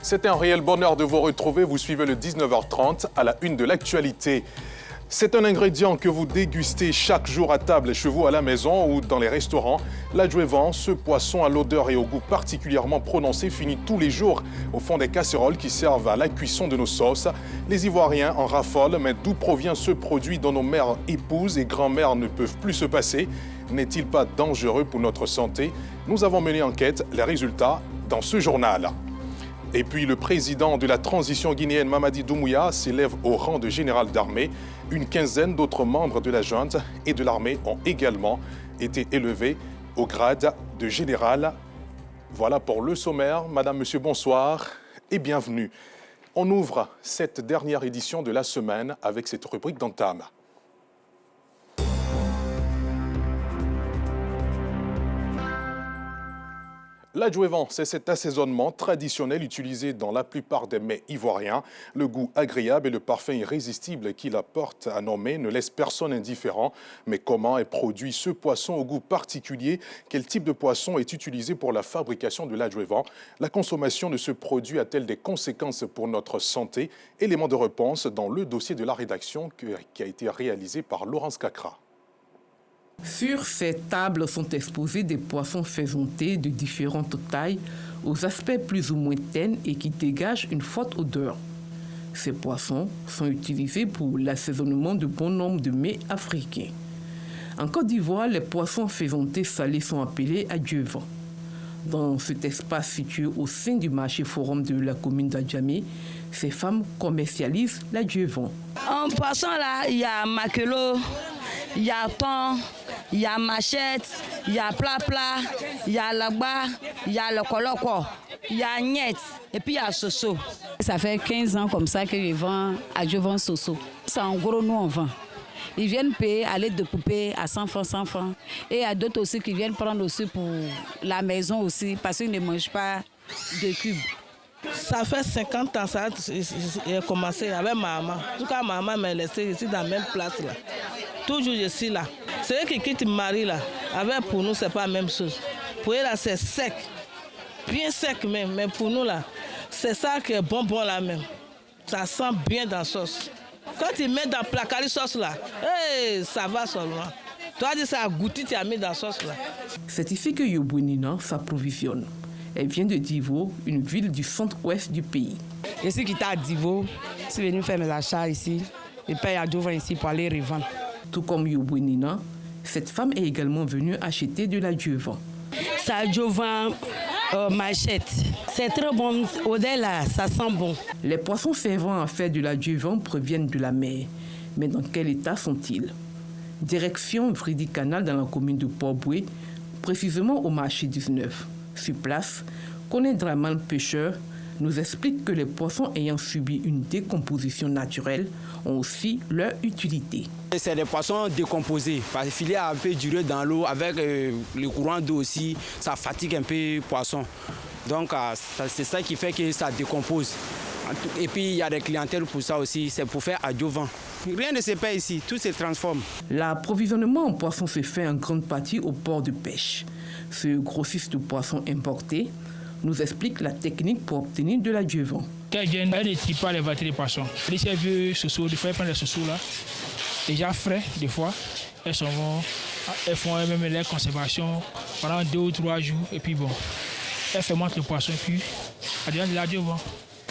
C'est un réel bonheur de vous retrouver. Vous suivez le 19h30 à la une de l'actualité. C'est un ingrédient que vous dégustez chaque jour à table chez vous à la maison ou dans les restaurants. L'adjuvant, ce poisson à l'odeur et au goût particulièrement prononcé, finit tous les jours au fond des casseroles qui servent à la cuisson de nos sauces. Les Ivoiriens en raffolent, mais d'où provient ce produit dont nos mères, épouses et grand-mères ne peuvent plus se passer? N'est-il pas dangereux pour notre santé? Nous avons mené enquête, les résultats dans ce journal. Et puis le président de la transition guinéenne, Mamadi Doumbouya, s'élève au rang de général d'armée. Une quinzaine d'autres membres de la junte et de l'armée ont également été élevés au grade de général. Voilà pour le sommaire. Madame, Monsieur, bonsoir et bienvenue. On ouvre cette dernière édition de la semaine avec cette rubrique d'entame. L'adjuvant, c'est cet assaisonnement traditionnel utilisé dans la plupart des mets ivoiriens. Le goût agréable et le parfum irrésistible qu'il apporte à nos mets ne laissent personne indifférent. Mais comment est produit ce poisson au goût particulier? Quel type de poisson est utilisé pour la fabrication de l'adjuvant? La consommation de ce produit a-t-elle des conséquences pour notre santé? Élément de réponse dans le dossier de la rédaction qui a été réalisé par Laurence Cacra. Sur ces tables sont exposés des poissons faisantés de différentes tailles, aux aspects plus ou moins tendres et qui dégagent une forte odeur. Ces poissons sont utilisés pour l'assaisonnement de bon nombre de mets africains. En Côte d'Ivoire, les poissons faisantés salés sont appelés adjuvants. Dans cet espace situé au sein du marché forum de la commune d'Adjamé, ces femmes commercialisent l'adjuvant. En poisson là, il y a maquelot, il y a thon, il y a machette, il y a plat, il y a lagba, il y a le coloko, il y a agnette et puis il y a soso. Ça fait 15 ans comme ça que je vends adjuvant soso. C'est en gros, nous on vend. Ils viennent payer à l'aide de poupées à 100 francs, 100 francs. Et il y a d'autres aussi qui viennent prendre aussi pour la maison aussi parce qu'ils ne mangent pas de cubes. Ça fait 50 ans ça a commencé avec maman. En tout cas, maman m'a laissé ici dans la même place là. Toujours je suis là. C'est eux qui quittent Marie là. Avec pour nous, c'est pas la même chose. Pour eux là, c'est sec. Bien sec même. Mais pour nous là, c'est ça qui est bon là même. Ça sent bien dans la sauce. Quand ils mettent dans la placari sauce là, hey, ça va seulement. Toi, dis ça a goûté, tu as mis dans la sauce là. C'est ici que Yobouenina s'approvisionne. Elle vient de Divo, une ville du centre-ouest du pays. Je suis quitté à Divo, je suis venu faire mes achats ici. Je paye adjuvant ici pour aller revendre. Tout comme Yobouenina, cette femme est également venue acheter de l'adjuvant. C'est adjuvant machette. C'est très bon. Au-delà, ça sent bon. Les poissons servant à faire de l'adjuvant proviennent de la mer. Mais dans quel état sont-ils? Direction Vridi Canal dans la commune de Port-Boué, précisément au marché 19. Sur place, Koné Draman, pêcheur, nous explique que les poissons ayant subi une décomposition naturelle ont aussi leur utilité. C'est des poissons décomposés, parce que le filet a un peu duré dans l'eau, avec le courant d'eau aussi, ça fatigue un peu le poisson. Donc c'est ça qui fait que ça décompose. Et puis il y a des clientèles pour ça aussi, c'est pour faire adjuvant. Rien ne se perd ici, tout se transforme. L'approvisionnement en poissons se fait en grande partie au port de pêche. Ce grossiste de poissons importés nous explique la technique pour obtenir de l'adjuvant. Quand elles viennent, elles ne tirent pas les variétés de poissons. Si elles veulent soso, des fois elles prennent les soso là, déjà frais des fois. Elles font même leur conservation pendant 2 ou 3 jours et puis bon, elles fermentent le poisson et puis elles donnent de l'adjuvant.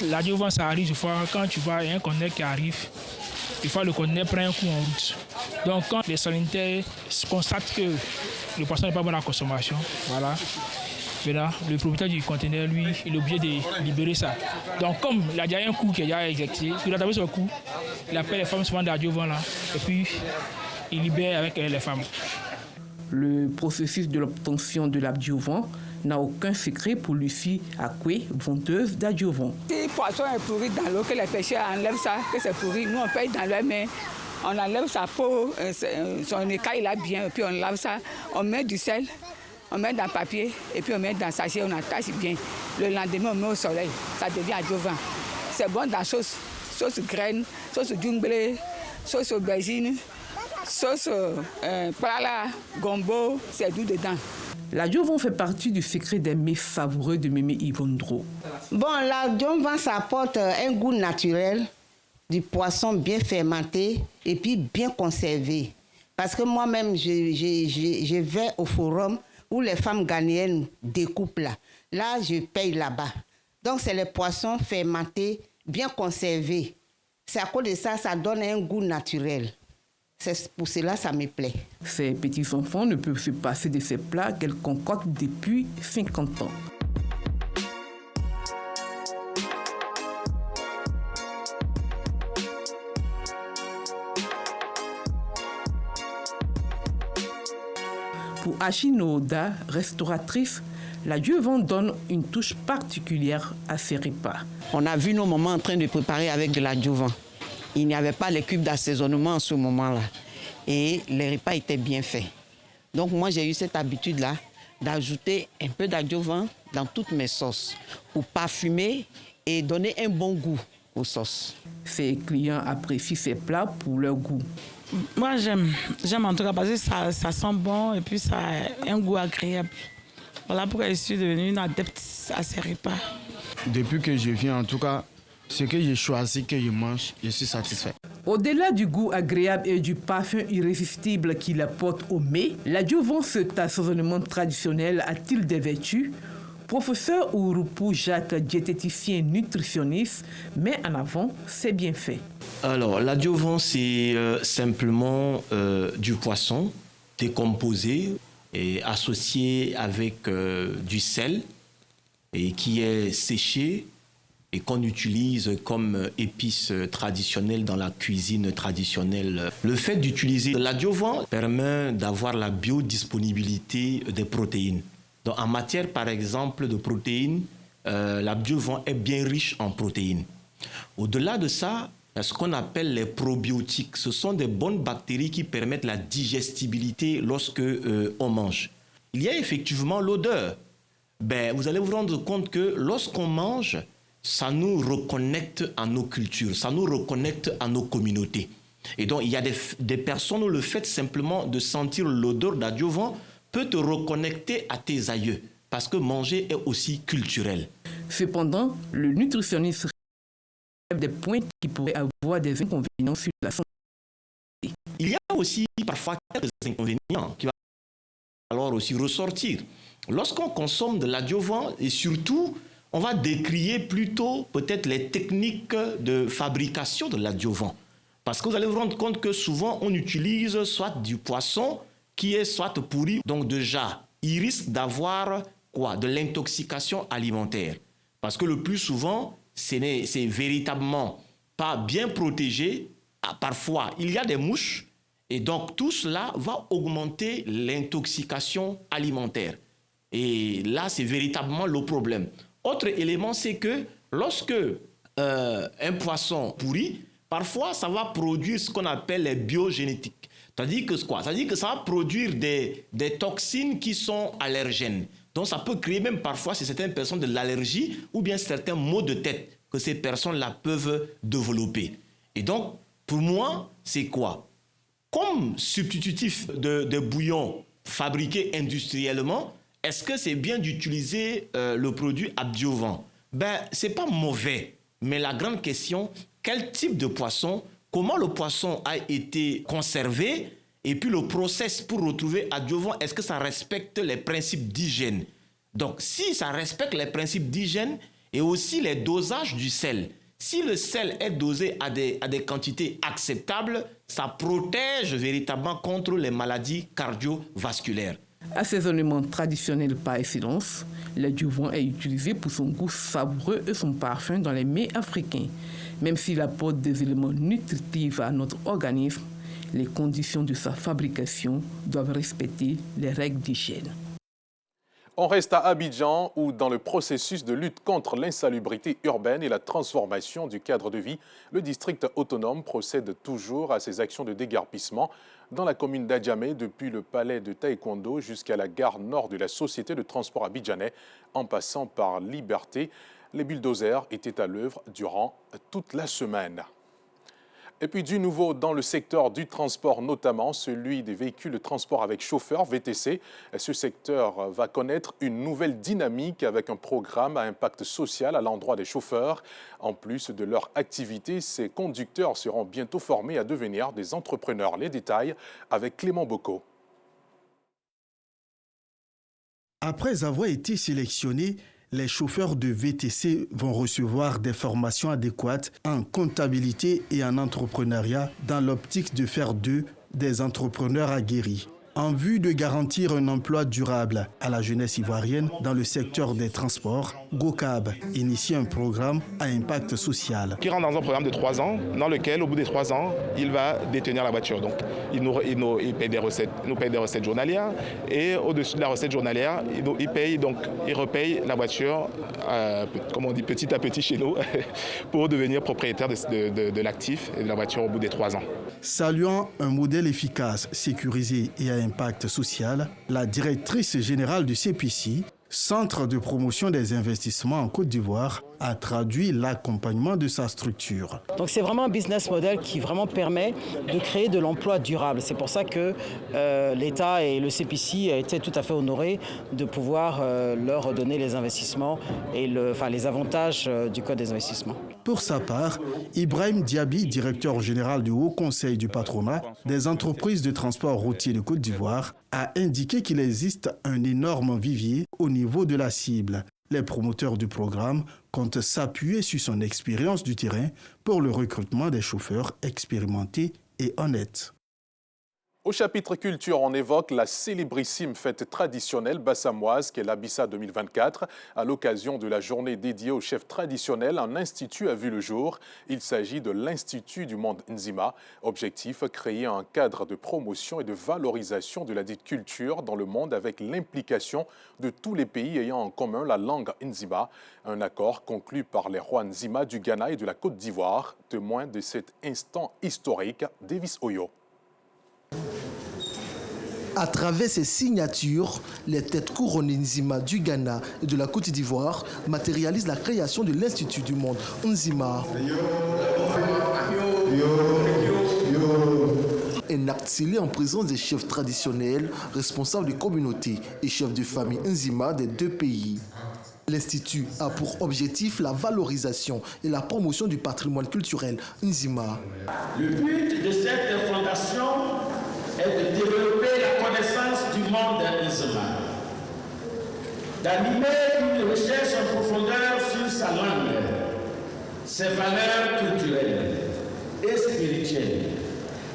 L'adjuvant ça arrive des fois quand tu vois un conteneur qui arrive. Des fois, le conteneur prend un coup en route. Donc, quand les sanitaires constatent que le poisson n'est pas bon à la consommation, voilà. Maintenant, le propriétaire du conteneur, lui, il est obligé de libérer ça. Donc, comme il a déjà un coup qui est déjà exécuté, il a tapé sur le coup, il appelle les femmes souvent d'adjuvant là, et puis il libère avec les femmes. Le processus de l'obtention de l'adjuvant n'a aucun secret pour Lucie Akwe, vendeuse d'adjuvant. Si le poisson est pourri dans l'eau, que les pêcheurs enlèvent ça, que c'est pourri, nous on paye dans leurs mains, on enlève sa peau, son écaille là bien, et puis on lave ça, on met du sel, on met dans le papier, et puis on met dans le sachet, on attache bien. Le lendemain, on met au soleil, ça devient adjuvant. C'est bon dans la sauce graine, sauce djumblé, sauce aubergine, sauce plala, gombo, c'est doux dedans. L'adjuvant fait partie du secret des mets savoureux de Mémé Yvondro. Bon, l'adjuvant, ça apporte un goût naturel du poisson bien fermenté et puis bien conservé. Parce que moi-même, je vais au forum où les femmes ghanéennes découpent là. Là, je paye là-bas. Donc, c'est les poissons fermentés, bien conservés. C'est à cause de ça, ça donne un goût naturel. C'est pour cela que ça me plaît. Ces petits-enfants ne peuvent se passer de ces plats qu'elles concoctent depuis 50 ans. Pour Achino Oda, restauratrice, l'adjuvant donne une touche particulière à ses repas. On a vu nos mamans en train de préparer avec de l'adjuvant. Il n'y avait pas les cubes d'assaisonnement en ce moment-là. Et les repas étaient bien faits. Donc moi, j'ai eu cette habitude-là d'ajouter un peu d'adjuvant dans toutes mes sauces pour parfumer et donner un bon goût aux sauces. Ses clients apprécient ces plats pour leur goût. Moi, j'aime en tout cas parce que ça sent bon et puis ça a un goût agréable. Voilà pourquoi je suis devenue une adepte à ces repas. Depuis que je viens, en tout cas, ce que j'ai choisi que je mange, je suis satisfait. Au-delà du goût agréable et du parfum irrésistible qu'il apporte au mets, l'adjuvant, cet assaisonnement traditionnel, a-t-il des vertus? Professeur Ouroupou Jacques, diététicien nutritionniste, met en avant ses bienfaits. Alors, l'adjuvant, c'est simplement du poisson décomposé et associé avec du sel et qui est séché et qu'on utilise comme épice traditionnelle dans la cuisine traditionnelle. Le fait d'utiliser l'adjuvant permet d'avoir la biodisponibilité des protéines. Donc, en matière, par exemple, de protéines, l'adjuvant est bien riche en protéines. Au-delà de ça, ce qu'on appelle les probiotiques, ce sont des bonnes bactéries qui permettent la digestibilité lorsque on mange. Il y a effectivement l'odeur. Vous allez vous rendre compte que lorsqu'on mange, ça nous reconnecte à nos cultures, ça nous reconnecte à nos communautés. Et donc, il y a des personnes où le fait simplement de sentir l'odeur d'adjuvant peut te reconnecter à tes aïeux, parce que manger est aussi culturel. Cependant, le nutritionniste relève des points qui pourraient avoir des inconvénients sur la santé. Il y a aussi parfois quelques inconvénients qui vont alors aussi ressortir. Lorsqu'on consomme de l'adjuvant, et surtout, on va décrier plutôt peut-être les techniques de fabrication de l'adjuvant. Parce que vous allez vous rendre compte que souvent, on utilise soit du poisson qui est soit pourri. Donc déjà, il risque d'avoir quoi? De l'intoxication alimentaire. Parce que le plus souvent, c'est véritablement pas bien protégé. Parfois, il y a des mouches. Et donc, tout cela va augmenter l'intoxication alimentaire. Et là, c'est véritablement le problème. Autre élément, c'est que lorsque un poisson pourrit, parfois, ça va produire ce qu'on appelle les biogénétiques. C'est-à-dire que quoi? C'est-à-dire que ça va produire des toxines qui sont allergènes. Donc, ça peut créer même parfois, chez certaines personnes, de l'allergie ou bien certains maux de tête que ces personnes-là peuvent développer. Et donc, pour moi, c'est quoi? Comme substitutif de bouillon fabriqué industriellement, est-ce que c'est bien d'utiliser le produit adjuvant? C'est pas mauvais, mais la grande question, quel type de poisson, comment le poisson a été conservé, et puis le process pour retrouver adjuvant, est-ce que ça respecte les principes d'hygiène? Donc, si ça respecte les principes d'hygiène et aussi les dosages du sel, si le sel est dosé à des quantités acceptables, ça protège véritablement contre les maladies cardiovasculaires. Assaisonnement traditionnel par excellence, l'adjuvant est utilisé pour son goût savoureux et son parfum dans les mets africains. Même s'il apporte des éléments nutritifs à notre organisme, les conditions de sa fabrication doivent respecter les règles d'hygiène. On reste à Abidjan où, dans le processus de lutte contre l'insalubrité urbaine et la transformation du cadre de vie, le district autonome procède toujours à ses actions de déguerpissement dans la commune d'Adjamé, depuis le palais de Taekwondo jusqu'à la gare nord de la Société de transport abidjanais, en passant par Liberté. Les bulldozers étaient à l'œuvre durant toute la semaine. Et puis du nouveau dans le secteur du transport, notamment celui des véhicules de transport avec chauffeur, VTC. Ce secteur va connaître une nouvelle dynamique avec un programme à impact social à l'endroit des chauffeurs. En plus de leur activité, ces conducteurs seront bientôt formés à devenir des entrepreneurs. Les détails avec Clément Bocco. Après avoir été sélectionnés, les chauffeurs de VTC vont recevoir des formations adéquates en comptabilité et en entrepreneuriat dans l'optique de faire d'eux des entrepreneurs aguerris. En vue de garantir un emploi durable à la jeunesse ivoirienne dans le secteur des transports, GoCab initie un programme à impact social. Qui rentre dans un programme de 3 ans, dans lequel, au bout des 3 ans, il va détenir la voiture. Donc, il paye des recettes journalières et au-dessus de la recette journalière, il repaye la voiture, comme on dit, petit à petit chez nous, pour devenir propriétaire de l'actif et de la voiture au bout des 3 ans. Saluant un modèle efficace, sécurisé et à impact social, la directrice générale du CPC, Centre de promotion des investissements en Côte d'Ivoire, a traduit l'accompagnement de sa structure. Donc c'est vraiment un business model qui vraiment permet de créer de l'emploi durable. C'est pour ça que l'État et le CPC étaient tout à fait honorés de pouvoir leur donner les investissements et les avantages du Code des investissements. Pour sa part, Ibrahim Diaby, directeur général du Haut Conseil du patronat des entreprises de transport routier de Côte d'Ivoire, a indiqué qu'il existe un énorme vivier au niveau de la cible. Les promoteurs du programme comptent s'appuyer sur son expérience du terrain pour le recrutement des chauffeurs expérimentés et honnêtes. Au chapitre culture, on évoque la célébrissime fête traditionnelle bassamoise qu'est l'Abissa 2024. À l'occasion de la journée dédiée aux chefs traditionnels, un institut a vu le jour. Il s'agit de l'Institut du monde Nzima. Objectif, créer un cadre de promotion et de valorisation de la dite culture dans le monde avec l'implication de tous les pays ayant en commun la langue Nzima. Un accord conclu par les rois Nzima du Ghana et de la Côte d'Ivoire. Témoin de cet instant historique, Davis Oyo. À travers ces signatures, les têtes couronnées Nzima du Ghana et de la Côte d'Ivoire matérialisent la création de l'Institut du monde Nzima. Un acte scellé en présence des chefs traditionnels, responsables de communautés et chefs de famille Nzima des deux pays. L'Institut a pour objectif la valorisation et la promotion du patrimoine culturel Nzima. Le but de cette fondation est de développer la connaissance du monde Nzima, d'animer une recherche en profondeur sur sa langue, ses valeurs culturelles et spirituelles,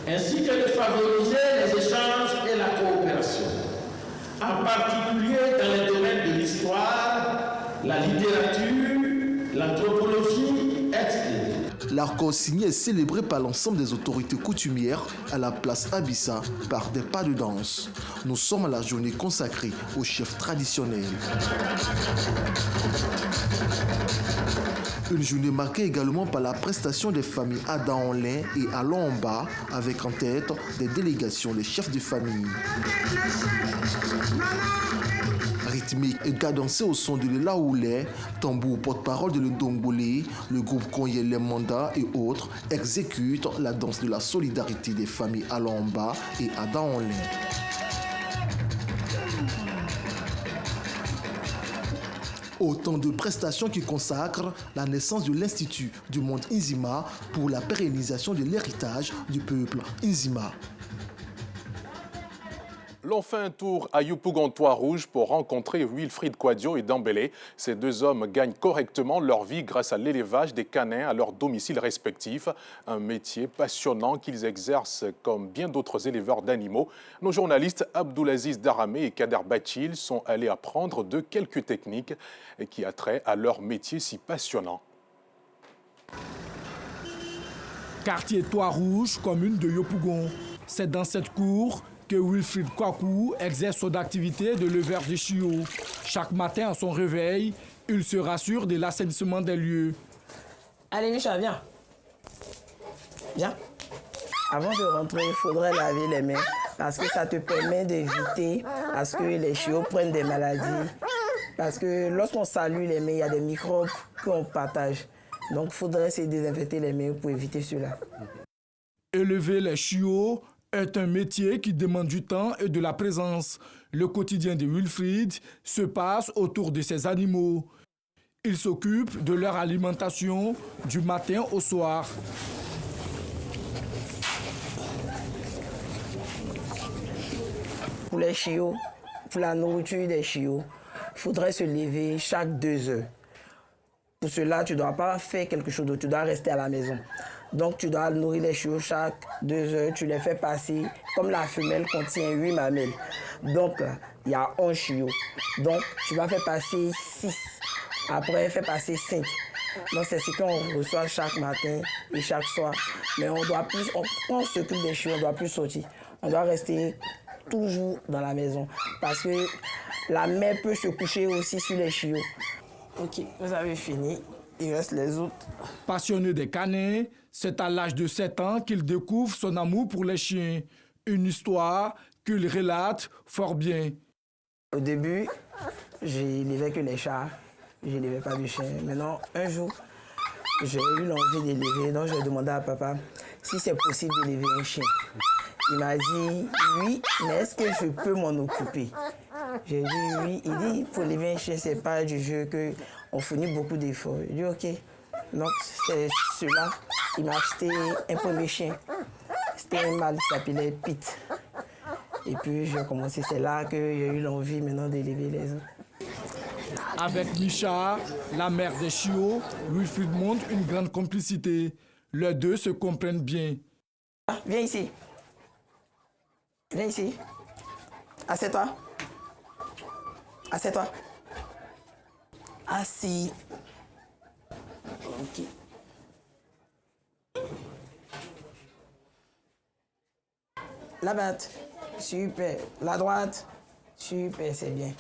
ainsi que de favoriser les échanges et la coopération, en particulier dans les domaines de l'histoire, la littérature, l'anthropologie, etc. L'accord signé est célébré par l'ensemble des autorités coutumières à la place Abissa par des pas de danse. Nous sommes à la journée consacrée aux chefs traditionnels. Une journée marquée également par la prestation des familles Ada en lin et Allons en bas, avec en tête des délégations des chefs de famille. Rythmique et cadencé au son de l'Elaoulé, tambour porte-parole de l'Ndongbolé, le groupe Konye Les Mandats et autres exécutent la danse de la solidarité des familles Allons en bas et Ada en lin. Autant de prestations qui consacrent la naissance de l'Institut du monde Nzima pour la pérennisation de l'héritage du peuple Nzima. L'on fait un tour à Yopougon-Trois-Rouges pour rencontrer Wilfried Kouadio et Dambélé. Ces deux hommes gagnent correctement leur vie grâce à l'élevage des canins à leurs domiciles respectifs. Un métier passionnant qu'ils exercent comme bien d'autres éleveurs d'animaux. Nos journalistes Abdoulaziz Daramé et Kader Bachil sont allés apprendre de quelques techniques qui a trait à leur métier si passionnant. Quartier Trois-Rouges, commune de Yopougon. C'est dans cette cour que Wilfried Kouadio exerce son activité de leveur de chiots. Chaque matin à son réveil, il se rassure de l'assainissement des lieux. Allez, Micha, viens. Viens. Avant de rentrer, il faudrait laver les mains parce que ça te permet d'éviter à ce que les chiots prennent des maladies. Parce que lorsqu'on salue les mains, il y a des microbes qu'on partage. Donc, il faudrait se désinfecter les mains pour éviter cela. Élever les chiots est un métier qui demande du temps et de la présence. Le quotidien de Wilfried se passe autour de ces animaux. Il s'occupe de leur alimentation du matin au soir. Pour les chiots, pour la nourriture des chiots, il faudrait se lever chaque 2 heures. Pour cela, tu ne dois pas faire quelque chose d'autre, tu dois rester à la maison. Donc, tu dois nourrir les chiots chaque 2 heures, tu les fais passer, comme la femelle contient 8 mamelles. Donc, il y a 11 chiots. Donc, tu vas faire passer 6. Après, faire passer 5. Donc, c'est ce qu'on reçoit chaque matin et chaque soir. Mais on doit plus, quand on s'occupe des chiots, on ne doit plus sortir. On doit rester toujours dans la maison. Parce que la mère peut se coucher aussi sur les chiots. Ok, vous avez fini. Il reste les autres. Passionné des canins, c'est à l'âge de 7 ans qu'il découvre son amour pour les chiens. Une histoire qu'il relate fort bien. Au début, j'élevais que les chats. Je n'élevais pas de chiens. Maintenant, un jour, j'ai eu l'envie d'élever. Donc, j'ai demandé à papa si c'est possible d'élever un chien. Il m'a dit oui, mais est-ce que je peux m'en occuper? J'ai dit oui. Il dit pour élever un chien, c'est pas du jeu qu'on fournit beaucoup d'efforts. J'ai dit ok. Donc c'est cela. Il m'a acheté un premier chien. C'était un mâle qui s'appelait Pete. Et puis j'ai commencé. C'est là que j'ai eu l'envie maintenant d'élever les autres. Avec Micha, la mère des chiots, Wilfried montre une grande complicité. Les deux se comprennent bien. Viens ici. Viens ici. Assieds-toi. Assieds-toi. Assis. Ok. La droite. Super. La droite. Super, c'est bien.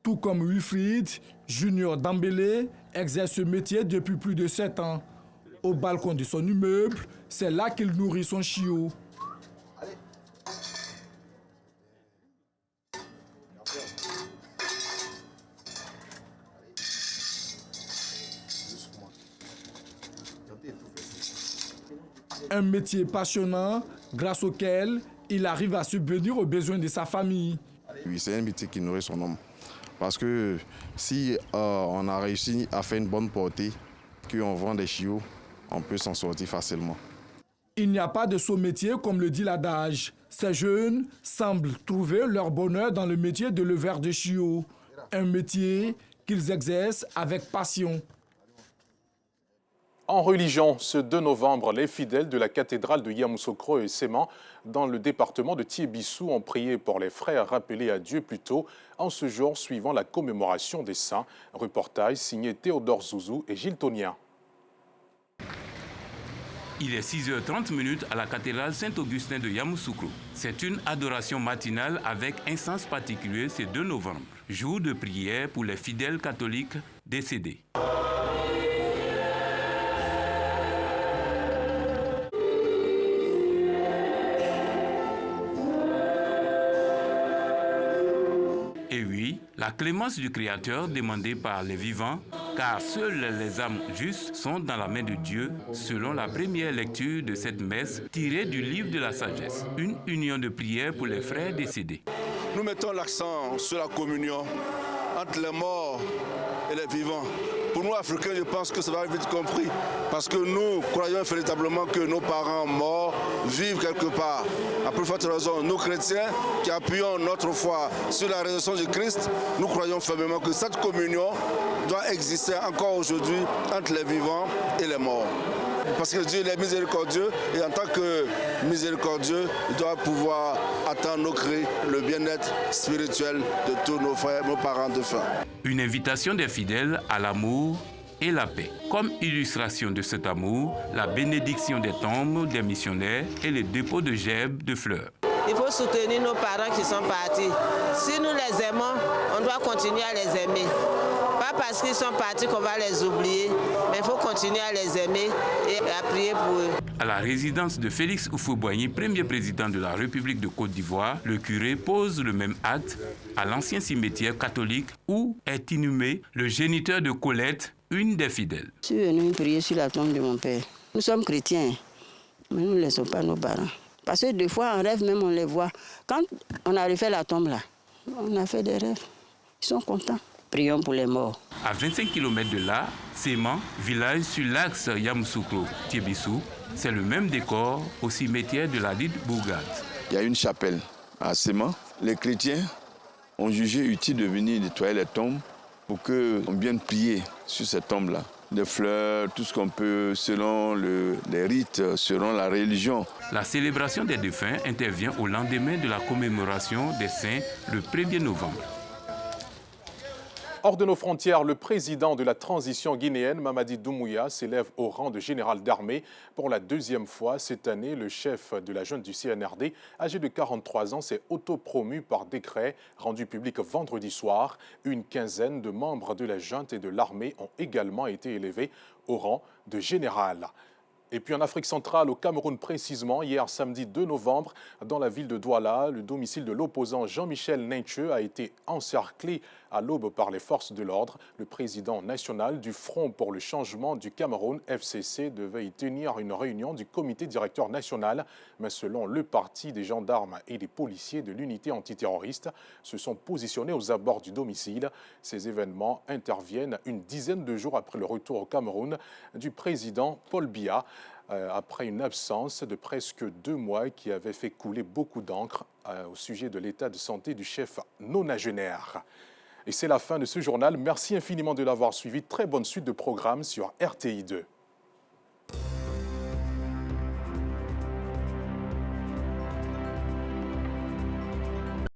Tout comme Wilfried, Junior Dambélé exerce ce métier depuis plus de 7 ans. Au balcon de son immeuble, c'est là qu'il nourrit son chiot. Un métier passionnant grâce auquel il arrive à subvenir aux besoins de sa famille. Oui, c'est un métier qui nourrit son homme. Parce que si on a réussi à faire une bonne portée, qu'on vend des chiots, on peut s'en sortir facilement. Il n'y a pas de saut métier comme le dit l'adage. Ces jeunes semblent trouver leur bonheur dans le métier de leveur de chiots. Un métier qu'ils exercent avec passion. En religion, ce 2 novembre, les fidèles de la cathédrale de Yamoussoukro et Séman, dans le département de Thiébissou, ont prié pour les frères rappelés à Dieu plus tôt, en ce jour suivant la commémoration des saints. Reportage signé Théodore Zouzou et Gilles Tonien. Il est 6h30 à la cathédrale Saint-Augustin de Yamoussoukro. C'est une adoration matinale avec un sens particulier ce 2 novembre, jour de prière pour les fidèles catholiques décédés. Et oui, la clémence du Créateur demandée par les vivants, car seules les âmes justes sont dans la main de Dieu, selon la première lecture de cette messe tirée du livre de la sagesse. Une union de prière pour les frères décédés. Nous mettons l'accent sur la communion entre les morts et les vivants. Pour nous, Africains, je pense que ça va vite compris. Parce que nous croyons véritablement que nos parents morts vivent quelque part. À plus forte raison, nous chrétiens qui appuyons notre foi sur la résurrection du Christ, nous croyons fermement que cette communion doit exister encore aujourd'hui entre les vivants et les morts. Parce que Dieu est miséricordieux et en tant que miséricordieux, il doit pouvoir attendre nos cris, le bien-être spirituel de tous nos frères, nos parents de faim. Une invitation des fidèles à l'amour et la paix. Comme illustration de cet amour, la bénédiction des tombes des missionnaires et les dépôts de gerbes de fleurs. Il faut soutenir nos parents qui sont partis. Si nous les aimons, on doit continuer à les aimer. Pas parce qu'ils sont partis qu'on va les oublier, mais il faut continuer à les aimer et à prier pour eux. À la résidence de Félix Houphouët-Boigny, premier président de la République de Côte d'Ivoire, le curé pose le même acte à l'ancien cimetière catholique où est inhumé le géniteur de Colette, une des fidèles. Je suis venu prier sur la tombe de mon père. Nous sommes chrétiens. Mais nous ne laissons pas nos parents. Parce que des fois, en rêve même, on les voit. Quand on a refait la tombe là, on a fait des rêves. Ils sont contents. Prions pour les morts. À 25 km de là, Séman, village sur l'axe Yamoussoukro-Tiébissou, c'est le même décor au cimetière de la dite bourgade. Il y a une chapelle à Séman. Les chrétiens ont jugé utile de venir nettoyer les tombes pour qu'on vienne prier sur ces tombes-là. Des fleurs, tout ce qu'on peut selon les rites, selon la religion. La célébration des défunts intervient au lendemain de la commémoration des saints le 1er novembre. Hors de nos frontières, le président de la transition guinéenne, Mamadi Doumbouya, s'élève au rang de général d'armée. Pour la deuxième fois cette année, le chef de la junte du CNRD, âgé de 43 ans, s'est autopromu par décret rendu public vendredi soir. Une quinzaine de membres de la junte et de l'armée ont également été élevés au rang de général. Et puis en Afrique centrale, au Cameroun précisément, hier samedi 2 novembre, dans la ville de Douala, le domicile de l'opposant Jean-Michel Nincheux a été encerclé à l'aube par les forces de l'ordre. Le président national du Front pour le changement du Cameroun, FCC, devait y tenir une réunion du comité directeur national. Mais selon le parti, des gendarmes et des policiers de l'unité antiterroriste se sont positionnés aux abords du domicile. Ces événements interviennent une dizaine de jours après le retour au Cameroun du président Paul Biya, après une absence de presque 2 mois qui avait fait couler beaucoup d'encre au sujet de l'état de santé du chef nonagénaire. Et c'est la fin de ce journal. Merci infiniment de l'avoir suivi. Très bonne suite de programmes sur RTI2.